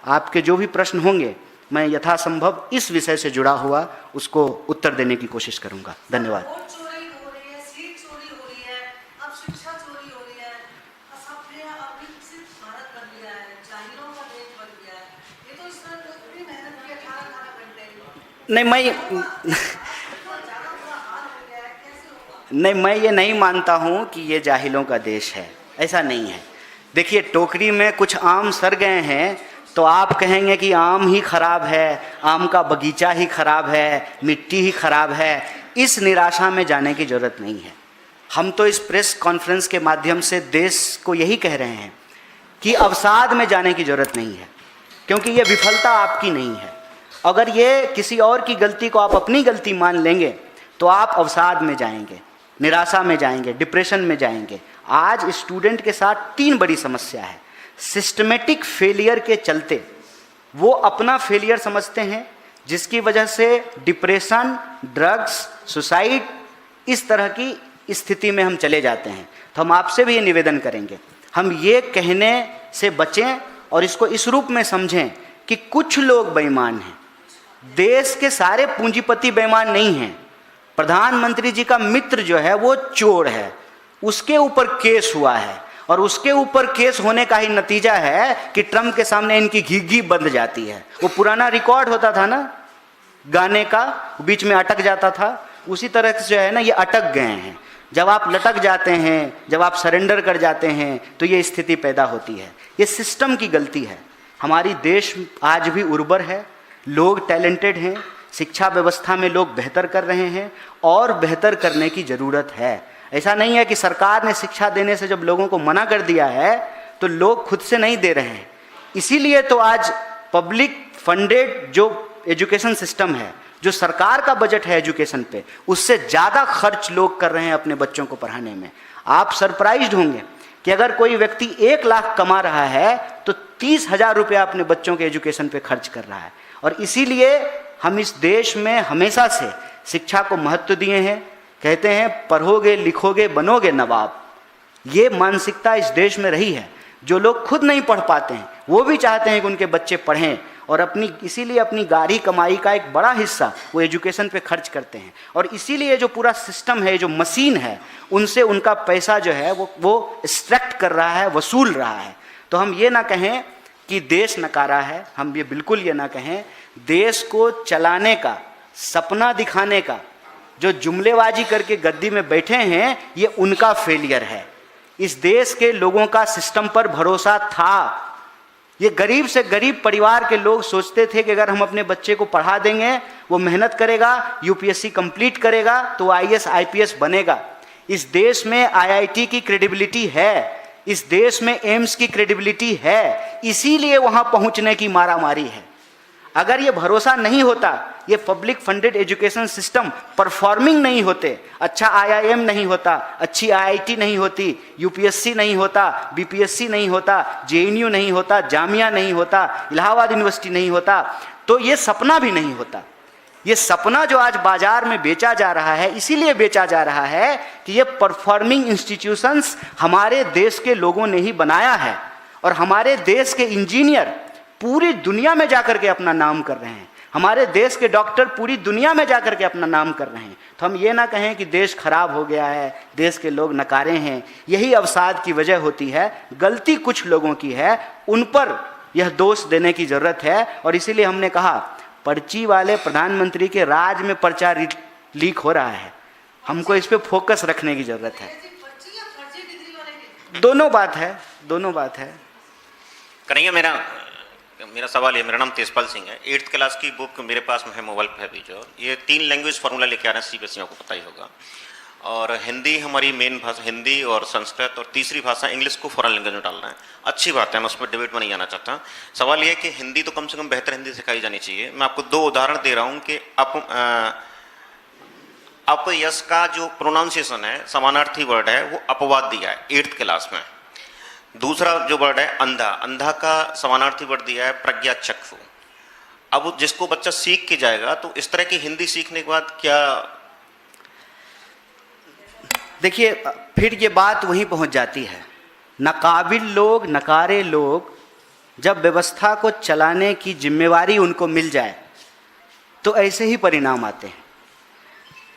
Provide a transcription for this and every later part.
आपके जो भी प्रश्न होंगे मैं यथासंभव इस विषय से जुड़ा हुआ उसको उत्तर देने की कोशिश करूंगा। धन्यवाद। वोट चोरी हो रही है, सीट चोरी हो रही है, अब शिक्षा चोरी हो रही है, सबने अविकसित भारत बन गया है, जाहिलों का देश बन गया है। ये तो इस तरह पूरी मेहनत की 18 घंटे नहीं मैं ये नहीं मानता हूँ कि ये जाहिलों का देश है, ऐसा नहीं है। देखिए, टोकरी में कुछ आम सड़ गए हैं तो आप कहेंगे कि आम ही खराब है, आम का बगीचा ही खराब है, मिट्टी ही खराब है। इस निराशा में जाने की ज़रूरत नहीं है। हम तो इस प्रेस कॉन्फ्रेंस के माध्यम से देश को यही कह रहे हैं कि अवसाद में जाने की ज़रूरत नहीं है, क्योंकि ये विफलता आपकी नहीं है। अगर ये किसी और की गलती को आप अपनी गलती मान लेंगे तो आप अवसाद में जाएंगे, निराशा में जाएंगे, डिप्रेशन में जाएंगे। आज स्टूडेंट के साथ 3 बड़ी समस्या है। सिस्टमेटिक फेलियर के चलते वो अपना फेलियर समझते हैं, जिसकी वजह से डिप्रेशन, ड्रग्स, सुसाइड, इस तरह की स्थिति में हम चले जाते हैं। तो हम आपसे भी ये निवेदन करेंगे, हम ये कहने से बचें और इसको इस रूप में समझें कि कुछ लोग बेईमान हैं। देश के सारे पूंजीपति बेईमान नहीं हैं। प्रधानमंत्री जी का मित्र जो है वो चोर है, उसके ऊपर केस हुआ है और उसके ऊपर केस होने का ही नतीजा है कि ट्रम्प के सामने इनकी घी बंद जाती है। वो पुराना रिकॉर्ड होता था ना गाने का, बीच में अटक जाता था, उसी तरह से जो है ना ये अटक गए हैं। जब आप लटक जाते हैं, जब आप सरेंडर कर जाते हैं तो ये स्थिति पैदा होती है। ये सिस्टम की गलती है। हमारी देश आज भी उर्वर है, लोग टैलेंटेड हैं, शिक्षा व्यवस्था में लोग बेहतर कर रहे हैं और बेहतर करने की ज़रूरत है। ऐसा नहीं है कि सरकार ने शिक्षा देने से जब लोगों को मना कर दिया है तो लोग खुद से नहीं दे रहे हैं। इसीलिए तो आज पब्लिक फंडेड जो एजुकेशन सिस्टम है, जो सरकार का बजट है एजुकेशन पे, उससे ज़्यादा खर्च लोग कर रहे हैं अपने बच्चों को पढ़ाने में। आप सरप्राइज्ड होंगे कि अगर कोई व्यक्ति 1 लाख कमा रहा है तो 30,000 रुपया अपने बच्चों के एजुकेशन पे खर्च कर रहा है। और इसीलिए हम इस देश में हमेशा से शिक्षा को महत्व दिए हैं। कहते हैं पढ़ोगे लिखोगे बनोगे नवाब। ये मानसिकता इस देश में रही है। जो लोग खुद नहीं पढ़ पाते हैं वो भी चाहते हैं कि उनके बच्चे पढ़ें और इसीलिए अपनी गाढ़ी कमाई का एक बड़ा हिस्सा वो एजुकेशन पे खर्च करते हैं। और इसीलिए जो पूरा सिस्टम है, जो मशीन है, उनसे उनका पैसा जो है वो एक्सट्रैक्ट कर रहा है, वसूल रहा है। तो हम ये ना कहें कि देश नकारा है, हम ये बिल्कुल ये ना कहें। देश को चलाने का, सपना दिखाने का जो जुमलेबाजी करके गद्दी में बैठे हैं, ये उनका फेलियर है। इस देश के लोगों का सिस्टम पर भरोसा था। ये गरीब से गरीब परिवार के लोग सोचते थे कि अगर हम अपने बच्चे को पढ़ा देंगे, वो मेहनत करेगा, यूपीएससी कंप्लीट करेगा तो आईएएस आईपीएस बनेगा। इस देश में आईआईटी की क्रेडिबिलिटी है, इस देश में एम्स की क्रेडिबिलिटी है, इसीलिए वहाँ पहुँचने की मारामारी है। अगर ये भरोसा नहीं होता, ये public funded education system performing नहीं होते, अच्छा आईआईएम नहीं होता, अच्छी आईआईटी नहीं होती, यूपीएससी नहीं होता, बीपीएससी नहीं होता, जेएनयू नहीं होता, जामिया नहीं होता, इलाहाबाद यूनिवर्सिटी नहीं होता, तो ये सपना भी नहीं होता। ये सपना जो आज बाजार में बेचा जा रहा है, इसीलिए बेचा जा रहा है कि ये परफॉर्मिंग इंस्टीट्यूशंस हमारे देश के लोगों ने ही बनाया है और हमारे देश के इंजीनियर पूरी दुनिया में जाकर के अपना नाम कर रहे हैं। हमारे देश के डॉक्टर पूरी दुनिया में जाकर के अपना नाम कर रहे हैं। तो हम ये ना कहें कि देश खराब हो गया है, देश के लोग नकारे हैं। यही अवसाद की वजह होती है। गलती कुछ लोगों की है, उन पर यह दोष देने की ज़रूरत है। और इसीलिए हमने कहा पर्ची वाले प्रधानमंत्री के राज में पर्चा लीक हो रहा है, हमको इस पर फोकस रखने की ज़रूरत है। दोनों बात है, दोनों बात है। कन्हैया, मेरा सवाल है, मेरा नाम तेजपाल सिंह है। 8th क्लास की बुक मेरे पास में है, मोबाइल पर भी। जो ये 3 लैंग्वेज फार्मूला लेके आ रहे हैं सीबीएसई, आपको पता ही होगा। और हिंदी हमारी मेन भाषा, हिंदी और संस्कृत, और तीसरी भाषा इंग्लिश को फॉरेन लैंग्वेज में डाल रहे हैं। अच्छी बात है, मैं उसमें डिबेट में नहीं आना चाहता। सवाल ये है कि हिंदी तो कम से कम बेहतर हिंदी सिखाई जानी चाहिए। मैं आपको 2 उदाहरण दे रहा हूँ कि अपयश का जो प्रोनाउंसिएशन है, समानार्थी वर्ड है, वो अपवाद दिया है 8th क्लास में। दूसरा जो वर्ड है अंधा, अंधा का समानार्थी वर्ड दिया है प्रज्ञाचक्षु। अब जिसको बच्चा सीख के जाएगा, तो इस तरह की हिंदी सीखने के बाद क्या, देखिए फिर ये बात वहीं पहुंच जाती है। नाकाबिल लोग, नकारे लोग जब व्यवस्था को चलाने की जिम्मेवारी उनको मिल जाए तो ऐसे ही परिणाम आते हैं।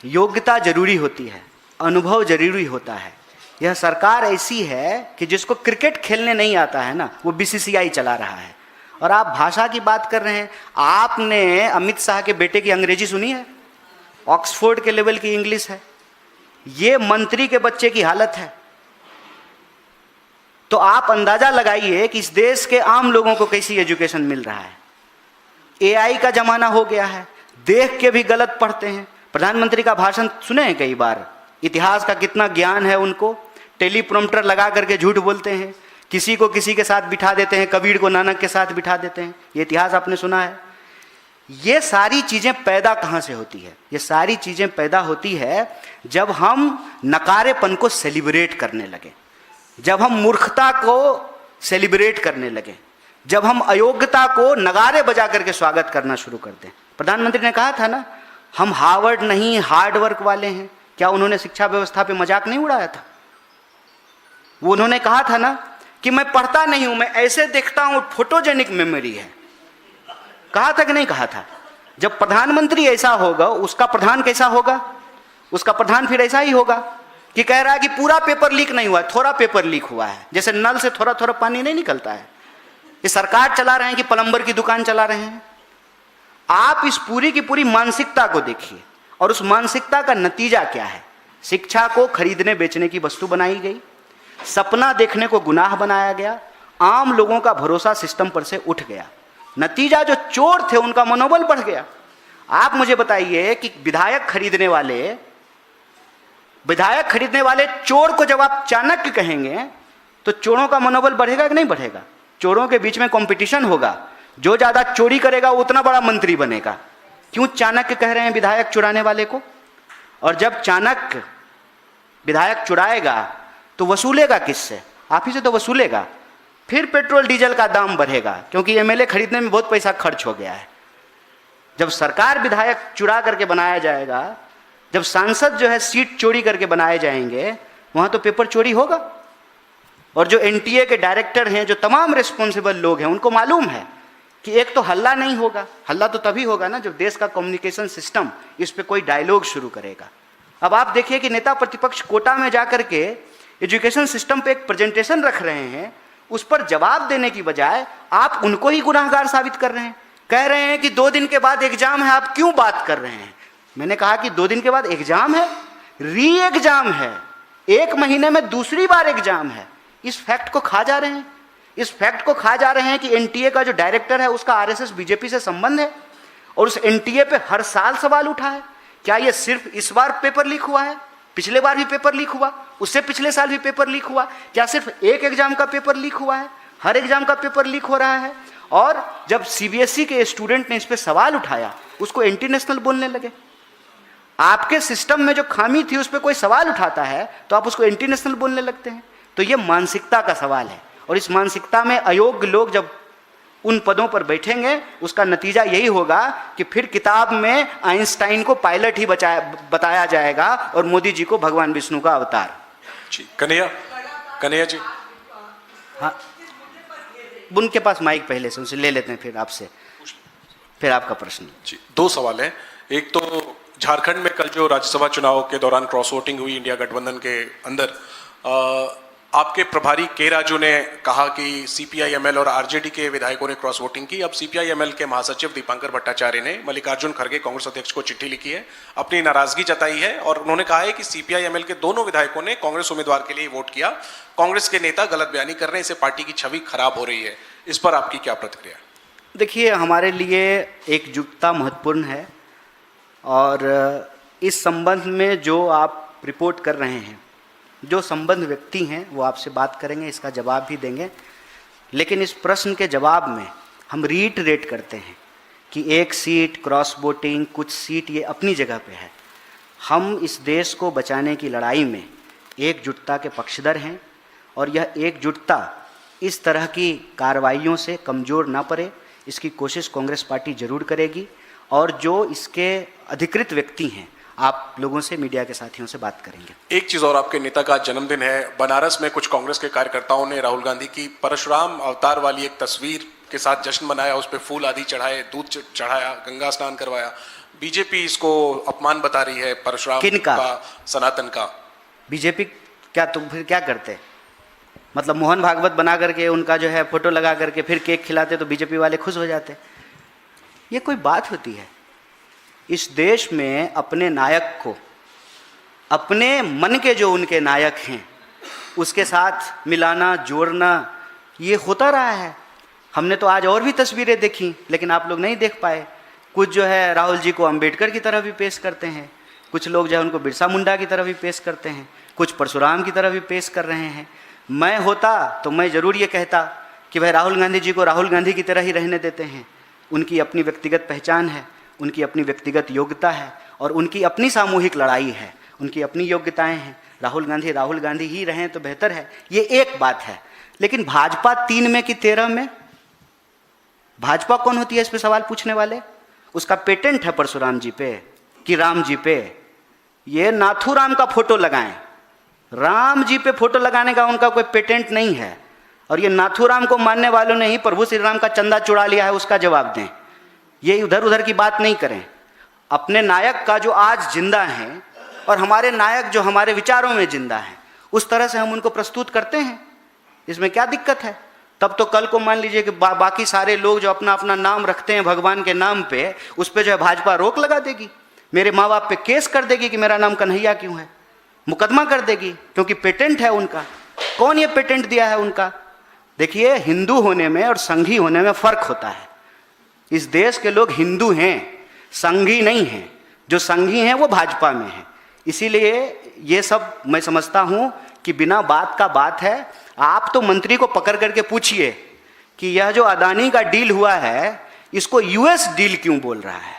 योग्यता जरूरी होती है, अनुभव जरूरी होता है। यह सरकार ऐसी है कि जिसको क्रिकेट खेलने नहीं आता है ना, वो बीसीसीआई चला रहा है। और आप भाषा की बात कर रहे हैं, आपने अमित शाह के बेटे की अंग्रेजी सुनी है? ऑक्सफोर्ड के लेवल की इंग्लिश है। ये मंत्री के बच्चे की हालत है। तो आप अंदाजा लगाइए कि इस देश के आम लोगों को कैसी एजुकेशन मिल रहा है। एआई का जमाना हो गया है, देख के भी गलत पढ़ते हैं। प्रधानमंत्री का भाषण सुने हैं कई बार, इतिहास का कितना ज्ञान है उनको, टेलीप्रॉम्प्टर लगा करके झूठ बोलते हैं, किसी को किसी के साथ बिठा देते हैं, कबीर को नानक के साथ बिठा देते हैं। ये इतिहास आपने सुना है। ये सारी चीज़ें पैदा कहाँ से होती है? ये सारी चीज़ें पैदा होती है जब हम नकारेपन को सेलिब्रेट करने लगे, जब हम मूर्खता को सेलिब्रेट करने लगे, जब हम अयोग्यता को नगारे बजा करके स्वागत करना शुरू करते हैं। प्रधानमंत्री ने कहा था ना, हम हार्वर्ड नहीं हार्ड वर्क वाले हैं। क्या उन्होंने शिक्षा व्यवस्था पे मजाक नहीं उड़ाया था? वो उन्होंने कहा था ना कि मैं पढ़ता नहीं हूं, मैं ऐसे देखता हूं, फोटोजेनिक मेमोरी है। कहा था कि नहीं कहा था? जब प्रधानमंत्री ऐसा होगा, उसका प्रधान कैसा होगा? उसका प्रधान फिर ऐसा ही होगा कि कह रहा है कि पूरा पेपर लीक नहीं हुआ, थोड़ा पेपर लीक हुआ है। जैसे नल से थोड़ा थोड़ा पानी नहीं निकलता है। ये सरकार चला रहे हैं कि प्लम्बर की दुकान चला रहे हैं? आप इस पूरी की पूरी मानसिकता को देखिए, और उस मानसिकता का नतीजा क्या है? शिक्षा को खरीदने बेचने की वस्तु बनाई गई, सपना देखने को गुनाह बनाया गया, आम लोगों का भरोसा सिस्टम पर से उठ गया। नतीजा जो चोर थे उनका मनोबल बढ़ गया। आप मुझे बताइए कि विधायक खरीदने वाले चोर को जब आप चाणक्य कहेंगे तो चोरों का मनोबल बढ़ेगा कि नहीं बढ़ेगा? चोरों के बीच में कंपटीशन होगा, जो ज्यादा चोरी करेगा वो उतना बड़ा मंत्री बनेगा। क्यों चाणक्य कह रहे हैं विधायक चुराने वाले को? और जब चाणक्य विधायक चुराएगा तो वसूलेगा किससे? आप ही से तो वसूलेगा। फिर पेट्रोल डीजल का दाम बढ़ेगा, क्योंकि एमएलए खरीदने में बहुत पैसा खर्च हो गया है। जब सरकार विधायक चुरा करके बनाया जाएगा, जब सांसद जो है सीट चोरी करके बनाए जाएंगे, वहां तो पेपर चोरी होगा। और जो एनटीए के डायरेक्टर हैं, जो तमाम रिस्पॉन्सिबल लोग हैं, उनको मालूम है कि एक तो हल्ला नहीं होगा। हल्ला तो तभी होगा ना जब देश का कम्युनिकेशन सिस्टम इस पे कोई डायलॉग शुरू करेगा। अब आप देखिए कि नेता प्रतिपक्ष कोटा में जाकर के एजुकेशन सिस्टम पे एक प्रेजेंटेशन रख रहे हैं, उस पर जवाब देने की बजाय आप उनको ही गुनाहगार साबित कर रहे हैं। कह रहे हैं कि 2 दिन के बाद एग्जाम है, आप क्यों बात कर रहे हैं? मैंने कहा कि 2 दिन के बाद एग्जाम है, री एग्जाम है, 1 महीने में दूसरी बार एग्जाम है। इस फैक्ट को खा जा रहे हैं। इस फैक्ट को खा जा रहे हैं कि एनटीए का जो डायरेक्टर है उसका आरएसएस बीजेपी से संबंध है, और उस एनटीए पे हर साल सवाल उठा है। क्या ये सिर्फ इस बार पेपर लीक हुआ है? पिछले बार भी पेपर लीक हुआ, उससे पिछले साल भी पेपर लीक हुआ। क्या सिर्फ एक एग्जाम का पेपर लीक हुआ है? हर एग्जाम का पेपर लीक हो रहा है। और जब सीबीएसई के स्टूडेंट ने इस पे सवाल उठाया, उसको एंटी नेशनल बोलने लगे। आपके सिस्टम में जो खामी थी उस पर कोई सवाल उठाता है तो आप उसको एंटी नेशनल बोलने लगते हैं। तो ये मानसिकता का सवाल है, और इस मानसिकता में अयोग्य लोग जब उन पदों पर बैठेंगे, उसका नतीजा यही होगा कि फिर किताब में आइंस्टाइन को पायलट ही बताया जाएगा और मोदी जी को भगवान विष्णु का अवतार। जी कन्हैया जी। हाँ, उनके पास माइक पहले से, उनसे ले लेते हैं, फिर आपसे, फिर आपका प्रश्न। जी 2 सवाल हैं। एक तो झारखंड में कल जो राज्यसभा चुनाव के दौरान क्रॉस वोटिंग हुई इंडिया गठबंधन के अंदर, आपके प्रभारी के राजू ने कहा कि सीपीआई-एमएल और आरजेडी के विधायकों ने क्रॉस वोटिंग की। अब सीपीआई-एमएल के महासचिव दीपांकर भट्टाचार्य ने मल्लिकार्जुन खड़गे कांग्रेस अध्यक्ष को चिट्ठी लिखी है, अपनी नाराजगी जताई है, और उन्होंने कहा है कि सीपीआई-एमएल के दोनों विधायकों ने कांग्रेस उम्मीदवार के लिए वोट किया। कांग्रेस के नेता गलत बयानी कर रहे हैं, इससे पार्टी की छवि खराब हो रही है। इस पर आपकी क्या प्रतिक्रिया? देखिए, हमारे लिए एकजुटता महत्वपूर्ण है, और इस संबंध में जो आप रिपोर्ट कर रहे हैं, जो संबंध व्यक्ति हैं वो आपसे बात करेंगे, इसका जवाब भी देंगे। लेकिन इस प्रश्न के जवाब में हम रीइटरेट करते हैं कि 1 सीट, क्रॉस वोटिंग, कुछ सीट, ये अपनी जगह पे है। हम इस देश को बचाने की लड़ाई में एकजुटता के पक्षधर हैं, और यह एकजुटता इस तरह की कार्रवाइयों से कमज़ोर ना पड़े, इसकी कोशिश कांग्रेस पार्टी जरूर करेगी। और जो इसके अधिकृत व्यक्ति हैं, आप लोगों से, मीडिया के साथियों से बात करेंगे। एक चीज और, आपके नेता का जन्मदिन है। बनारस में कुछ कांग्रेस के कार्यकर्ताओं ने राहुल गांधी की परशुराम अवतार वाली एक तस्वीर के साथ जश्न मनाया, उस पर फूल आदि चढ़ाए, दूध चढ़ाया, गंगा स्नान करवाया। बीजेपी इसको अपमान बता रही है, परशुराम किनका? का, सनातन का। बीजेपी क्या, तुम फिर क्या करते? मतलब मोहन भागवत बना करके उनका जो है फोटो लगा करके फिर केक खिलाते तो बीजेपी वाले खुश हो जाते? ये कोई बात होती है? इस देश में अपने नायक को, अपने मन के जो उनके नायक हैं उसके साथ मिलाना, जोड़ना, ये होता रहा है। हमने तो आज और भी तस्वीरें देखी, लेकिन आप लोग नहीं देख पाए। कुछ जो है राहुल जी को अंबेडकर की तरह भी पेश करते हैं, कुछ लोग जो है उनको बिरसा मुंडा की तरह भी पेश करते हैं, कुछ परशुराम की तरह भी पेश कर रहे हैं। मैं होता तो मैं ज़रूर ये कहता कि भाई राहुल गांधी जी को राहुल गांधी की तरह ही रहने देते हैं। उनकी अपनी व्यक्तिगत पहचान है, उनकी अपनी व्यक्तिगत योग्यता है और उनकी अपनी सामूहिक लड़ाई है, उनकी अपनी योग्यताएं हैं। राहुल गांधी ही रहें तो बेहतर है, ये एक बात है। लेकिन भाजपा 3 में कि 13 में, भाजपा कौन होती है इस पे सवाल पूछने वाले? उसका पेटेंट है परशुराम जी पे कि राम जी पे? ये नाथूराम का फोटो लगाएं, राम जी पे फोटो लगाने का उनका कोई पेटेंट नहीं है। और ये नाथूराम को मानने वालों ने ही प्रभु श्री राम का चंदा चुरा लिया है, उसका जवाब दें। ये इधर उधर की बात नहीं करें। अपने नायक का जो आज जिंदा हैं और हमारे नायक जो हमारे विचारों में जिंदा हैं, उस तरह से हम उनको प्रस्तुत करते हैं, इसमें क्या दिक्कत है? तब तो कल को मान लीजिए कि बाकी सारे लोग जो अपना अपना नाम रखते हैं भगवान के नाम पे, उस पर जो है भाजपा रोक लगा देगी, मेरे माँ बाप पे केस कर देगी कि मेरा नाम कन्हैया क्यों है, मुकदमा कर देगी, क्योंकि पेटेंट है उनका। कौन ये पेटेंट दिया है उनका? देखिए, हिंदू होने में और संघी होने में फर्क होता है। इस देश के लोग हिंदू हैं, संघी नहीं हैं। जो संघी हैं वो भाजपा में हैं। इसीलिए ये सब मैं समझता हूँ कि बिना बात का बात है। आप तो मंत्री को पकड़ करके पूछिए कि यह जो अदानी का डील हुआ है, इसको यूएस डील क्यों बोल रहा है?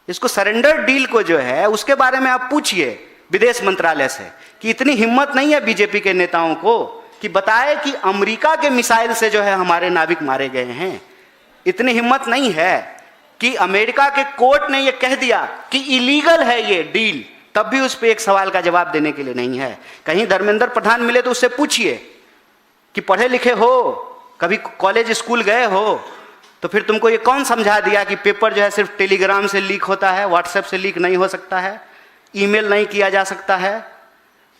इसको सरेंडर डील को जो है उसके बारे में आप पूछिए विदेश मंत्रालय से कि इतनी हिम्मत नहीं है बीजेपी के नेताओं को कि बताए कि अमेरिका के मिसाइल से जो है हमारे नाविक मारे गए हैं। इतनी हिम्मत नहीं है कि अमेरिका के कोर्ट ने यह कह दिया कि इलीगल है ये डील, तब भी उस पर एक सवाल का जवाब देने के लिए नहीं है। कहीं धर्मेंद्र प्रधान मिले तो उससे पूछिए कि पढ़े लिखे हो, कभी कॉलेज स्कूल गए हो, तो फिर तुमको ये कौन समझा दिया कि पेपर जो है सिर्फ टेलीग्राम से लीक होता है, व्हाट्सएप से लीक नहीं हो सकता है, ईमेल नहीं किया जा सकता है?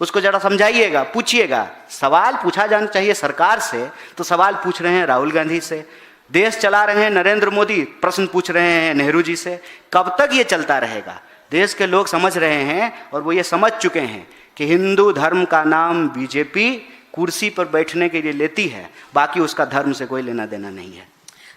उसको जरा समझाइएगा, पूछिएगा। सवाल पूछा जाना चाहिए सरकार से, तो सवाल पूछ रहे हैं राहुल गांधी से। देश चला रहे हैं नरेंद्र मोदी, प्रश्न पूछ रहे हैं नेहरू जी से। कब तक ये चलता रहेगा? देश के लोग समझ रहे हैं और वो ये समझ चुके हैं कि हिंदू धर्म का नाम बीजेपी कुर्सी पर बैठने के लिए लेती है, बाकी उसका धर्म से कोई लेना देना नहीं है।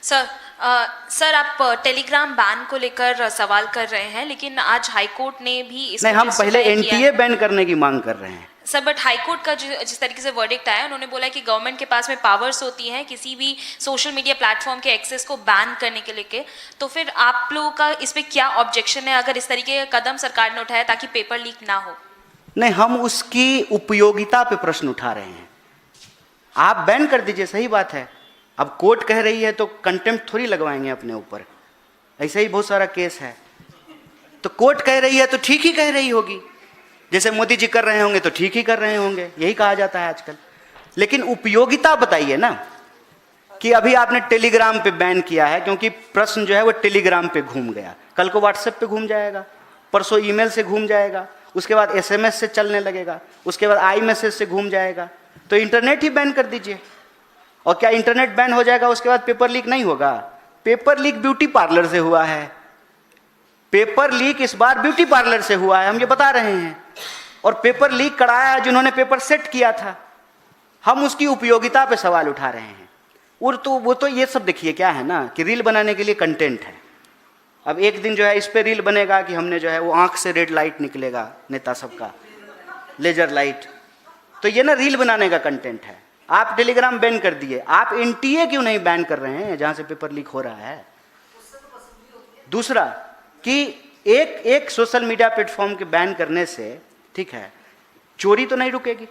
सर आप टेलीग्राम बैन को लेकर सवाल कर रहे हैं, लेकिन आज हाईकोर्ट ने भी इस नहीं, हम पहले एनटीए बैन करने की मांग कर रहे हैं सर। बट हाईकोर्ट का जिस तरीके से वर्डिक्ट आया, उन्होंने बोला कि गवर्नमेंट के पास में पावर्स होती हैं किसी भी सोशल मीडिया प्लेटफॉर्म के एक्सेस को बैन करने के लेके। तो फिर आप लोगों का इस पे क्या ऑब्जेक्शन है अगर इस तरीके का कदम सरकार ने उठाया ताकि पेपर लीक ना हो? नहीं, हम उसकी उपयोगिता पे प्रश्न उठा रहे हैं। आप बैन कर दीजिए, सही बात है। अब कोर्ट कह रही है तो कंटेम्प्ट थोड़ी लगवाएंगे अपने ऊपर, ऐसे ही बहुत सारा केस है। तो कोर्ट कह रही है तो ठीक ही कह रही होगी, जैसे मोदी जी कर रहे होंगे तो ठीक ही कर रहे होंगे, यही कहा जाता है आजकल। लेकिन उपयोगिता बताइए ना, कि अभी आपने टेलीग्राम पे बैन किया है क्योंकि प्रश्न जो है वो टेलीग्राम पे घूम गया, कल को व्हाट्सएप पे घूम जाएगा, परसों ईमेल से घूम जाएगा, उसके बाद एसएमएस से चलने लगेगा, उसके बाद आई मैसेज से घूम जाएगा। तो इंटरनेट ही बैन कर दीजिए। और क्या इंटरनेट बैन हो जाएगा उसके बाद पेपर लीक नहीं होगा? पेपर लीक ब्यूटी पार्लर से हुआ है। पेपर लीक इस बार ब्यूटी पार्लर से हुआ है, हम ये बता रहे हैं। और पेपर लीक कराया जिन्होंने पेपर सेट किया था। हम उसकी उपयोगिता पे सवाल उठा रहे हैं। और तो वो तो ये सब देखिए क्या है ना कि रील बनाने के लिए कंटेंट है। अब एक दिन जो है इस पे रील बनेगा कि हमने जो है वो आंख से रेड लाइट निकलेगा नेता सबका, लेजर लाइट, तो ये ना रील बनाने का कंटेंट है। आप टेलीग्राम बैन कर दिए, आप एनटीए क्यों नहीं बैन कर रहे हैं जहां से पेपर लीक हो रहा है? दूसरा कि एक सोशल मीडिया प्लेटफॉर्म के बैन करने से, ठीक है, चोरी तो नहीं रुकेगी।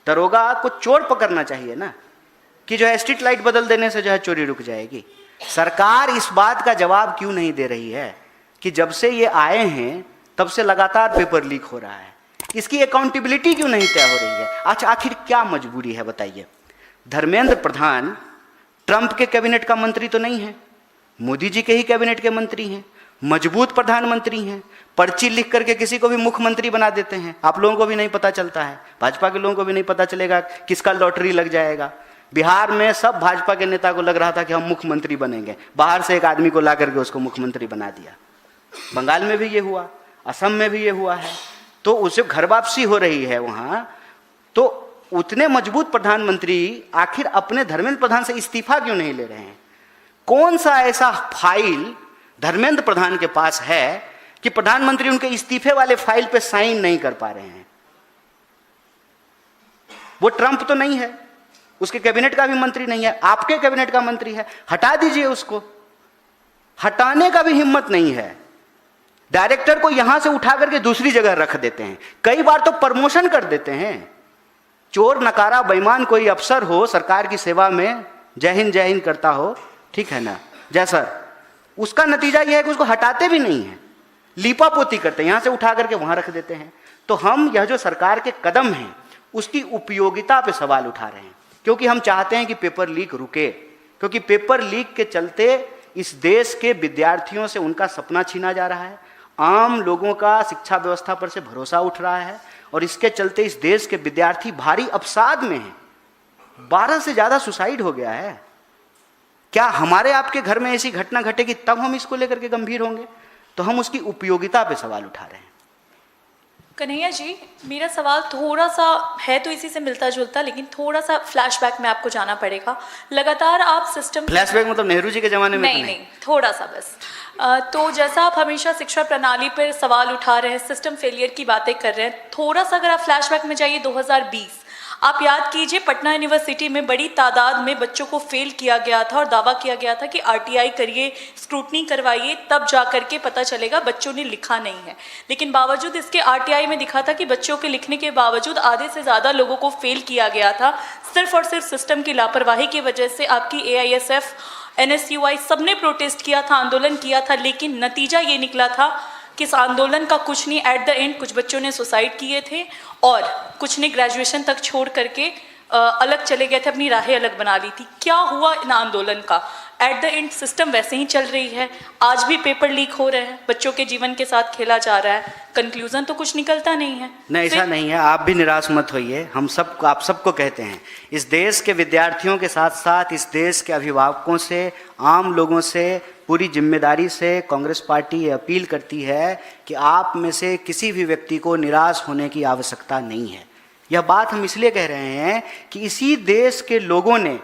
दरोगा को चोर पकड़ना चाहिए ना, कि जो है स्ट्रीट लाइट बदल देने से जो है चोरी रुक जाएगी। सरकार इस बात का जवाब क्यों नहीं दे रही है कि जब से ये आए हैं तब से लगातार पेपर लीक हो रहा है। इसकी अकाउंटेबिलिटी क्यों नहीं तय हो रही है? अच्छा, आखिर क्या मजबूरी है बताइए? धर्मेंद्र प्रधान ट्रंप के कैबिनेट का मंत्री तो नहीं है, मोदी जी के ही कैबिनेट के मंत्री हैं, मजबूत प्रधानमंत्री हैं, पर्ची लिख करके किसी को भी मुख्यमंत्री बना देते हैं। आप लोगों को भी नहीं पता चलता है, भाजपा के लोगों को भी नहीं पता चलेगा किसका लॉटरी लग जाएगा। बिहार में सब भाजपा के नेता को लग रहा था कि हम मुख्यमंत्री बनेंगे, बाहर से एक आदमी को ला करके उसको मुख्यमंत्री बना दिया। बंगाल में भी ये हुआ, असम में भी ये हुआ है। तो उसे घर वापसी हो रही है वहाँ, तो उतने मजबूत प्रधानमंत्री आखिर अपने धर्मेंद्र प्रधान से इस्तीफा क्यों नहीं ले रहे हैं? कौन सा ऐसा फाइल धर्मेंद्र प्रधान के पास है कि प्रधानमंत्री उनके इस्तीफे वाले फाइल पे साइन नहीं कर पा रहे हैं? वो ट्रंप तो नहीं है, उसके कैबिनेट का भी मंत्री नहीं है, आपके कैबिनेट का मंत्री है, हटा दीजिए उसको। हटाने का भी हिम्मत नहीं है। डायरेक्टर को यहां से उठा करके दूसरी जगह रख देते हैं, कई बार तो प्रमोशन कर देते हैं। चोर नकारा बेईमान कोई अफसर हो सरकार की सेवा में, जय हिंद करता हो, ठीक है ना, जय सर, उसका नतीजा यह है कि उसको हटाते भी नहीं है, लीपापोती करते हैं, यहां से उठा करके वहां रख देते हैं। तो हम यह जो सरकार के कदम हैं उसकी उपयोगिता पे सवाल उठा रहे हैं, क्योंकि हम चाहते हैं कि पेपर लीक रुके, क्योंकि पेपर लीक के चलते इस देश के विद्यार्थियों से उनका सपना छीना जा रहा है, आम लोगों का शिक्षा व्यवस्था पर से भरोसा उठ रहा है, और इसके चलते इस देश के विद्यार्थी भारी अवसाद में हैं। 12 से ज्यादा सुसाइड हो गया है। क्या हमारे आपके घर में ऐसी घटना घटेगी तब हम इसको लेकर के गंभीर होंगे? तो हम उसकी उपयोगिता पे सवाल उठा रहे हैं। कन्हैया जी, मेरा सवाल थोड़ा सा है तो इसी से मिलता जुलता, लेकिन थोड़ा सा फ्लैशबैक में आपको जाना पड़ेगा। लगातार आप सिस्टम फ्लैशबैक मतलब नेहरू जी के जमाने में? नहीं, थोड़ा सा बस। तो जैसा आप हमेशा शिक्षा प्रणाली पर सवाल उठा रहे हैं, सिस्टम फेलियर की बातें कर रहे हैं, थोड़ा सा अगर आप फ्लैशबैक में जाइए 2020, आप याद कीजिए पटना यूनिवर्सिटी में बड़ी तादाद में बच्चों को फेल किया गया था और दावा किया गया था कि आरटीआई करिए, स्क्रूटनी करवाइए, तब जा करके पता चलेगा बच्चों ने लिखा नहीं है। लेकिन बावजूद इसके आरटीआई में दिखा था कि बच्चों के लिखने के बावजूद आधे से ज़्यादा लोगों को फेल किया गया था, सिर्फ और सिर्फ सिस्टम की लापरवाही की वजह से। आपकी AISF, NSUI सबने प्रोटेस्ट किया था, आंदोलन किया था, लेकिन नतीजा ये निकला था कि इस आंदोलन का कुछ नहीं। एट द एंड कुछ बच्चों ने सुसाइड किए थे और कुछ ने ग्रेजुएशन तक छोड़ करके अलग चले गए थे, अपनी राहें अलग बना ली थी। क्या हुआ इन आंदोलन का? एट द एंड सिस्टम वैसे ही चल रही है, आज भी पेपर लीक हो रहे हैं, बच्चों के जीवन के साथ खेला जा रहा है, कंक्लूजन तो कुछ निकलता नहीं है। नहीं, ऐसा नहीं है, आप भी निराश मत होइए। हम सबको, आप सबको कहते हैं, इस देश के विद्यार्थियों के साथ साथ इस देश के अभिभावकों से, आम लोगों से पूरी जिम्मेदारी से कांग्रेस पार्टी ये अपील करती है कि आप में से किसी भी व्यक्ति को निराश होने की आवश्यकता नहीं है। यह बात हम इसलिए कह रहे हैं कि इसी देश के लोगों ने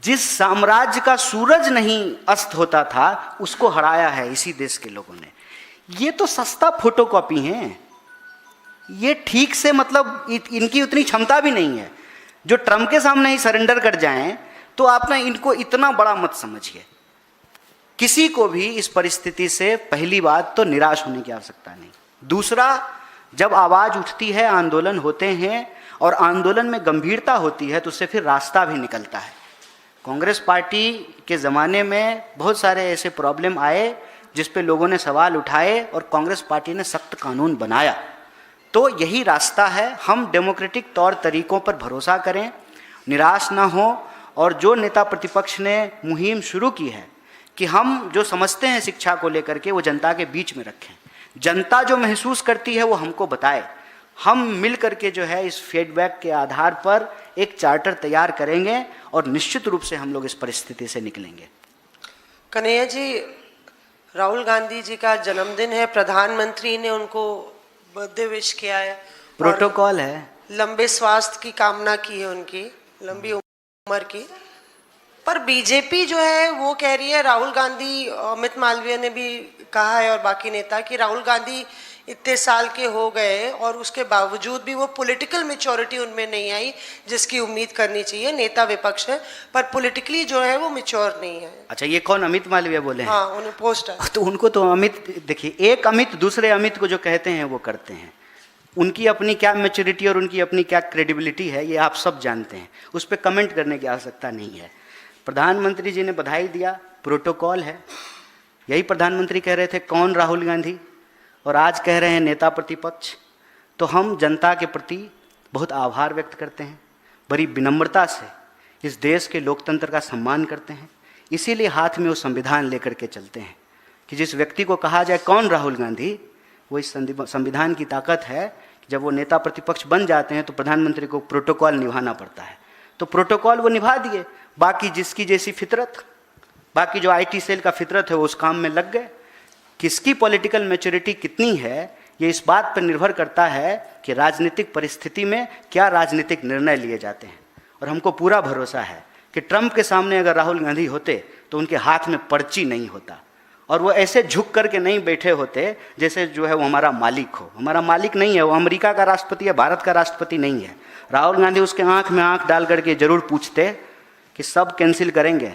जिस साम्राज्य का सूरज नहीं अस्त होता था उसको हराया है इसी देश के लोगों ने। ये तो सस्ता फोटोकॉपी हैं, ये ठीक से मतलब इनकी उतनी क्षमता भी नहीं है जो ट्रंप के सामने ही सरेंडर कर जाएं। तो आप ना इनको इतना बड़ा मत समझिए। किसी को भी इस परिस्थिति से पहली बात तो निराश होने की आवश्यकता नहीं। दूसरा, जब आवाज उठती है, आंदोलन होते हैं और आंदोलन में गंभीरता होती है तो उससे फिर रास्ता भी निकलता है। कांग्रेस पार्टी के ज़माने में बहुत सारे ऐसे प्रॉब्लम आए जिस पे लोगों ने सवाल उठाए और कांग्रेस पार्टी ने सख्त कानून बनाया। तो यही रास्ता है। हम डेमोक्रेटिक तौर तरीकों पर भरोसा करें, निराश ना हो, और जो नेता प्रतिपक्ष ने मुहिम शुरू की है कि हम जो समझते हैं शिक्षा को लेकर के वो जनता के बीच में रखें, जनता जो महसूस करती है वो हमको बताए, हम मिल करके जो है इस फीडबैक के आधार पर एक चार्टर तैयार करेंगे और निश्चित रूप से हम लोग इस परिस्थिति से निकलेंगे। कन्हैया जी, राहुल गांधी जी का जन्मदिन है, प्रधानमंत्री ने उनको बर्थडे विश किया है, प्रोटोकॉल है, लंबे स्वास्थ्य की कामना की है, उनकी लंबी उम्र की। पर बीजेपी जो है वो कह रही है, राहुल गांधी, अमित मालवीय ने भी कहा है और बाकी नेता, कि राहुल गांधी इतने साल के हो गए और उसके बावजूद भी वो पॉलिटिकल मैच्योरिटी उनमें नहीं आई जिसकी उम्मीद करनी चाहिए। नेता विपक्ष है पर पॉलिटिकली जो है वो मैच्योर नहीं है। अच्छा, ये कौन अमित मालवीय बोले हैं? हाँ, उन्हें पोस्ट है। तो उनको तो अमित, देखिए, एक अमित दूसरे अमित को जो कहते हैं वो करते हैं। उनकी अपनी क्या मैच्योरिटी और उनकी अपनी क्या क्रेडिबिलिटी है ये आप सब जानते हैं, उस पर कमेंट करने की आवश्यकता नहीं है। प्रधानमंत्री जी ने बधाई दिया, प्रोटोकॉल है। यही प्रधानमंत्री कह रहे थे, कौन राहुल गांधी? और आज कह रहे हैं नेता प्रतिपक्ष, तो हम जनता के प्रति बहुत आभार व्यक्त करते हैं, बड़ी विनम्रता से इस देश के लोकतंत्र का सम्मान करते हैं। इसीलिए हाथ में वो संविधान लेकर के चलते हैं कि जिस व्यक्ति को कहा जाए कौन राहुल गांधी, वो इस संविधान की ताकत है कि जब वो नेता प्रतिपक्ष बन जाते हैं तो प्रधानमंत्री को प्रोटोकॉल निभाना पड़ता है, तो प्रोटोकॉल वो निभा दिए। बाकी जिसकी जैसी फितरत, बाकी जो IT सेल का फितरत है वो उस काम में लग गए। किसकी पॉलिटिकल मैच्योरिटी कितनी है ये इस बात पर निर्भर करता है कि राजनीतिक परिस्थिति में क्या राजनीतिक निर्णय लिए जाते हैं। और हमको पूरा भरोसा है कि ट्रंप के सामने अगर राहुल गांधी होते तो उनके हाथ में पर्ची नहीं होता और वो ऐसे झुक करके नहीं बैठे होते जैसे जो है वो हमारा मालिक हो। हमारा मालिक नहीं है, वो अमेरिका का राष्ट्रपति है, भारत का राष्ट्रपति नहीं है। राहुल गांधी उसके आंख में आंख डाल करके जरूर पूछते कि सब कैंसिल करेंगे,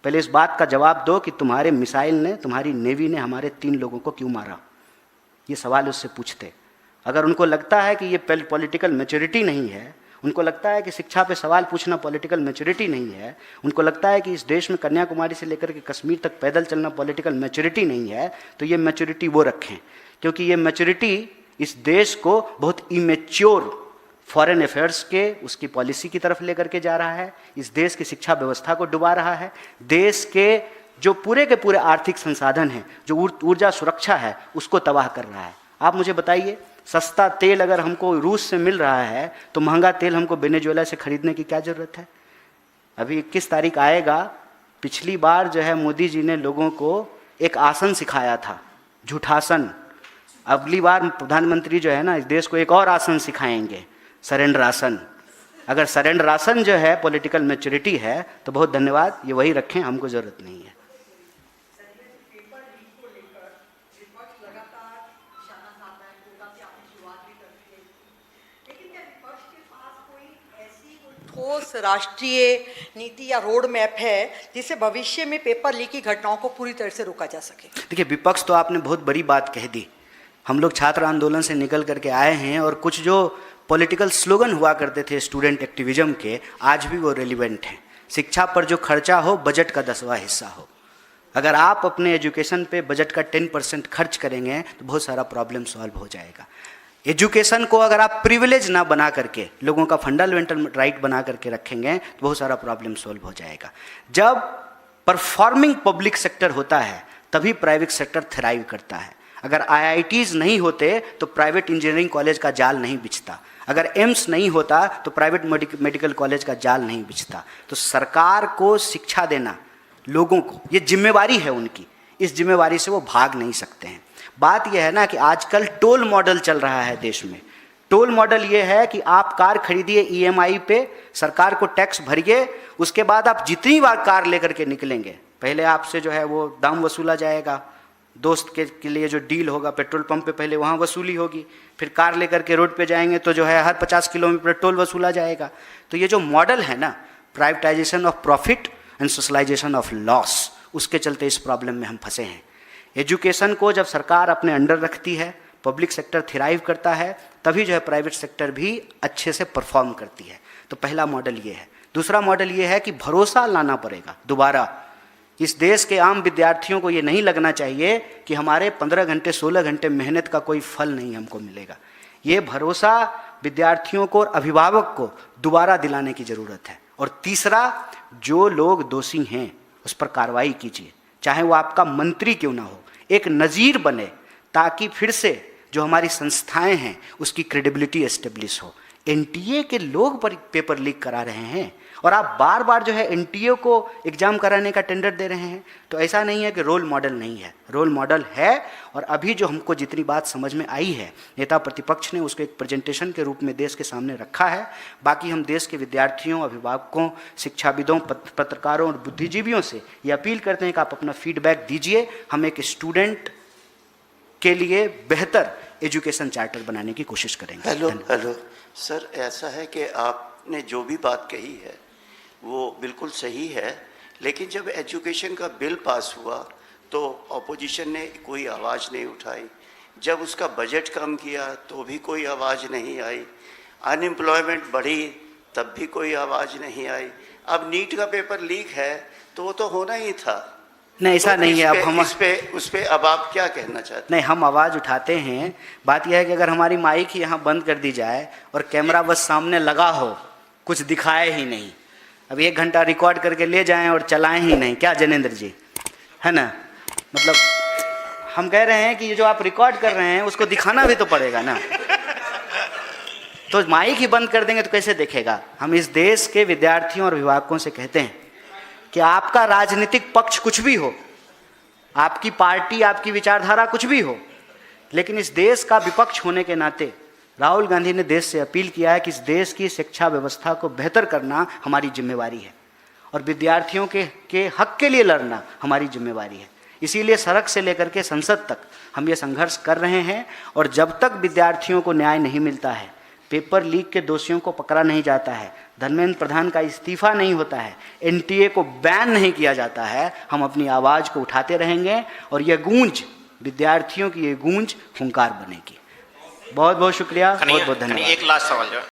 पहले इस बात का जवाब दो कि तुम्हारे मिसाइल ने, तुम्हारी नेवी ने हमारे 3 लोगों को क्यों मारा। ये सवाल उससे पूछते। अगर उनको लगता है कि ये पॉलिटिकल मैच्योरिटी नहीं है, उनको लगता है कि शिक्षा पे सवाल पूछना पॉलिटिकल मैच्योरिटी नहीं है, उनको लगता है कि इस देश में कन्याकुमारी से लेकर के कश्मीर तक पैदल चलना पॉलिटिकल मैच्योरिटी नहीं है, तो ये मैच्योरिटी वो रखें, क्योंकि ये मैच्योरिटी इस देश को बहुत इमेच्योर फॉरेन अफेयर्स के उसकी पॉलिसी की तरफ लेकर के जा रहा है, इस देश की शिक्षा व्यवस्था को डुबा रहा है, देश के जो पूरे के पूरे आर्थिक संसाधन हैं, जो ऊर्जा सुरक्षा है, उसको तबाह कर रहा है। आप मुझे बताइए, सस्ता तेल अगर हमको रूस से मिल रहा है तो महंगा तेल हमको वेनेजुएला से खरीदने की क्या ज़रूरत है। अभी 21 तारीख आएगा, पिछली बार जो है मोदी जी ने लोगों को एक आसन सिखाया था, झूठासन। अगली बार प्रधानमंत्री जो है ना इस देश को एक और आसन सिखाएंगे, सरेंडर आसन। अगर सरेंडर आसन जो है पॉलिटिकल मैच्योरिटी है तो बहुत धन्यवाद, ये वही रखें, हमको ज़रूरत नहीं है। ठोस राष्ट्रीय नीति या रोड मैप है जिससे भविष्य में पेपर लीक की घटनाओं को पूरी तरह से रोका जा सके। देखिए, विपक्ष तो आपने बहुत बड़ी बात कह दी। हम लोग छात्र आंदोलन से निकल करके आए हैं और कुछ जो पॉलिटिकल स्लोगन हुआ करते थे स्टूडेंट एक्टिविज्म के, आज भी वो रेलिवेंट हैं। शिक्षा पर जो खर्चा हो बजट का 10वां हिस्सा हो। अगर आप अपने एजुकेशन पे बजट का 10% खर्च करेंगे तो बहुत सारा प्रॉब्लम सॉल्व हो जाएगा। एजुकेशन को अगर आप प्रिविलेज ना बना करके लोगों का फंडामेंटल राइट बना करके रखेंगे तो बहुत सारा प्रॉब्लम सॉल्व हो जाएगा। जब परफॉर्मिंग पब्लिक सेक्टर होता है तभी प्राइवेट सेक्टर थ्राइव करता है। अगर IITs नहीं होते तो प्राइवेट इंजीनियरिंग कॉलेज का जाल नहीं बिछता। अगर एम्स नहीं होता तो प्राइवेट मेडिकल कॉलेज का जाल नहीं बिछता। तो सरकार को शिक्षा देना लोगों को, ये जिम्मेवारी है उनकी, इस जिम्मेवारी से वो भाग नहीं सकते हैं। बात यह है ना कि आजकल टोल मॉडल चल रहा है देश में। टोल मॉडल ये है कि आप कार खरीदिए EMI पे, सरकार को टैक्स भरिए, उसके बाद आप जितनी बार कार लेकर के निकलेंगे पहले आपसे जो है वो दाम वसूला जाएगा। दोस्त के लिए जो डील होगा पेट्रोल पंप पे पहले वहाँ वसूली होगी, फिर कार लेकर के रोड पे जाएंगे तो जो है हर 50 किलोमीटर टोल वसूला जाएगा। तो ये जो मॉडल है ना, privatisation of profit and socialisation of loss, उसके चलते इस प्रॉब्लम में हम फंसे हैं। एजुकेशन को जब सरकार अपने अंडर रखती है, पब्लिक सेक्टर थ्राइव करता है, तभी जो है प्राइवेट सेक्टर भी अच्छे से परफॉर्म करती है। तो पहला मॉडल ये है। दूसरा मॉडल ये है कि भरोसा लाना पड़ेगा दोबारा। इस देश के आम विद्यार्थियों को ये नहीं लगना चाहिए कि हमारे 15 घंटे 16 घंटे मेहनत का कोई फल नहीं हमको मिलेगा। ये भरोसा विद्यार्थियों को और अभिभावक को दोबारा दिलाने की ज़रूरत है। और तीसरा, जो लोग दोषी हैं उस पर कार्रवाई कीजिए, चाहे वो आपका मंत्री क्यों ना हो, एक नज़ीर बने, ताकि फिर से जो हमारी संस्थाएं हैं उसकी क्रेडिबिलिटी एस्टेब्लिश हो। NTA के लोग पर पेपर लीक करा रहे हैं और आप बार बार जो है NTA को एग्ज़ाम कराने का टेंडर दे रहे हैं। तो ऐसा नहीं है कि रोल मॉडल नहीं है, रोल मॉडल है। और अभी जो हमको जितनी बात समझ में आई है, नेता प्रतिपक्ष ने उसको एक प्रेजेंटेशन के रूप में देश के सामने रखा है। बाकी हम देश के विद्यार्थियों, अभिभावकों, शिक्षाविदों, पत्रकारों और बुद्धिजीवियों से ये अपील करते हैं कि आप अपना फीडबैक दीजिए। हम एक स्टूडेंट के लिए बेहतर एजुकेशन चार्टर बनाने की कोशिश करेंगे। हेलो सर, ऐसा है कि आपने जो भी बात कही है वो बिल्कुल सही है, लेकिन जब एजुकेशन का बिल पास हुआ तो ऑपोजिशन ने कोई आवाज़ नहीं उठाई। जब उसका बजट कम किया तो भी कोई आवाज़ नहीं आई। अनएम्प्लॉयमेंट बढ़ी तब भी कोई आवाज़ नहीं आई। अब नीट का पेपर लीक है तो वो तो होना ही था, नहीं, ऐसा नहीं है। अब हम उस पे अब आप क्या कहना चाहते हैं? नहीं, हम आवाज़ उठाते हैं। बात यह है कि अगर हमारी माइक ही यहाँ बंद कर दी जाए और कैमरा बस सामने लगा हो, कुछ दिखाए ही नहीं, अब 1 घंटा रिकॉर्ड करके ले जाएं और चलाएं ही नहीं, क्या जनेंद्र जी, है ना? मतलब हम कह रहे हैं कि ये जो आप रिकॉर्ड कर रहे हैं उसको दिखाना भी तो पड़ेगा ना। तो माइक ही बंद कर देंगे तो कैसे देखेगा? हम इस देश के विद्यार्थियों और अभिभावकों से कहते हैं कि आपका राजनीतिक पक्ष कुछ भी हो, आपकी पार्टी, आपकी विचारधारा कुछ भी हो, लेकिन इस देश का विपक्ष होने के नाते राहुल गांधी ने देश से अपील किया है कि इस देश की शिक्षा व्यवस्था को बेहतर करना हमारी जिम्मेवारी है और विद्यार्थियों के हक के लिए लड़ना हमारी जिम्मेवारी है। इसीलिए सड़क से लेकर के संसद तक हम ये संघर्ष कर रहे हैं और जब तक विद्यार्थियों को न्याय नहीं मिलता है, पेपर लीक के दोषियों को पकड़ा नहीं जाता है, धर्मेंद्र प्रधान का इस्तीफा नहीं होता है, एनटीए को बैन नहीं किया जाता है, हम अपनी आवाज़ को उठाते रहेंगे और यह गूंज, विद्यार्थियों की ये गूंज हुंकार बनेगी। बहुत बहुत शुक्रिया, बहुत बहुत धन्यवाद। एक लास्ट सवाल जो